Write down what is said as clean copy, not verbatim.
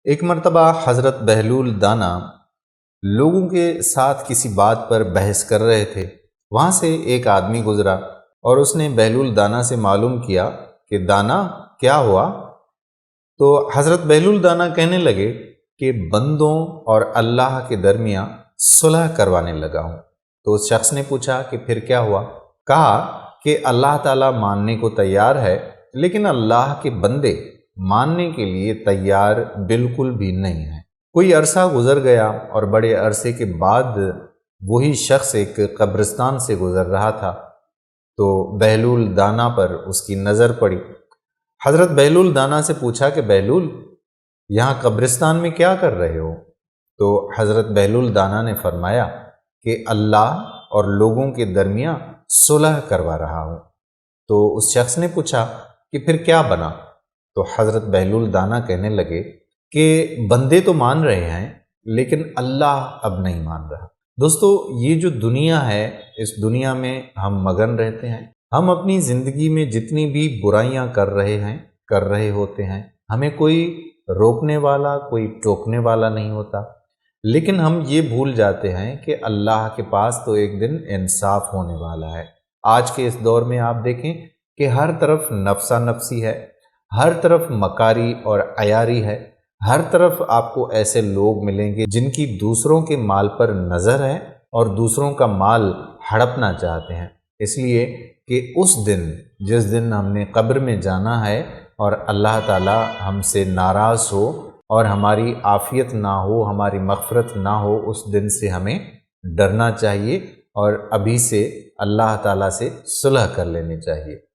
ایک مرتبہ حضرت بہلول دانا لوگوں کے ساتھ کسی بات پر بحث کر رہے تھے۔ وہاں سے ایک آدمی گزرا اور اس نے بہلول دانا سے معلوم کیا کہ دانا کیا ہوا؟ تو حضرت بہلول دانا کہنے لگے کہ بندوں اور اللہ کے درمیان صلح کروانے لگا ہوں۔ تو اس شخص نے پوچھا کہ پھر کیا ہوا؟ کہا کہ اللہ تعالیٰ ماننے کو تیار ہے، لیکن اللہ کے بندے ماننے کے لیے تیار بالکل بھی نہیں ہیں۔ کوئی عرصہ گزر گیا اور بڑے عرصے کے بعد وہی شخص ایک قبرستان سے گزر رہا تھا، تو بہلول دانا پر اس کی نظر پڑی۔ حضرت بہلول دانا سے پوچھا کہ بہلول، یہاں قبرستان میں کیا کر رہے ہو؟ تو حضرت بہلول دانا نے فرمایا کہ اللہ اور لوگوں کے درمیان صلح کروا رہا ہوں۔ تو اس شخص نے پوچھا کہ پھر کیا بنا؟ تو حضرت بہلول دانا کہنے لگے کہ بندے تو مان رہے ہیں، لیکن اللہ اب نہیں مان رہا۔ دوستو، یہ جو دنیا ہے، اس دنیا میں ہم مگن رہتے ہیں۔ ہم اپنی زندگی میں جتنی بھی برائیاں کر رہے ہوتے ہیں، ہمیں کوئی روکنے والا، کوئی ٹوکنے والا نہیں ہوتا، لیکن ہم یہ بھول جاتے ہیں کہ اللہ کے پاس تو ایک دن انصاف ہونے والا ہے۔ آج کے اس دور میں آپ دیکھیں کہ ہر طرف نفسا نفسی ہے، ہر طرف مکاری اور عیاری ہے، ہر طرف آپ کو ایسے لوگ ملیں گے جن کی دوسروں کے مال پر نظر ہے اور دوسروں کا مال ہڑپنا چاہتے ہیں۔ اس لیے کہ اس دن، جس دن ہم نے قبر میں جانا ہے اور اللہ تعالیٰ ہم سے ناراض ہو اور ہماری عافیت نہ ہو، ہماری مغفرت نہ ہو، اس دن سے ہمیں ڈرنا چاہیے اور ابھی سے اللہ تعالیٰ سے صلح کر لینی چاہیے۔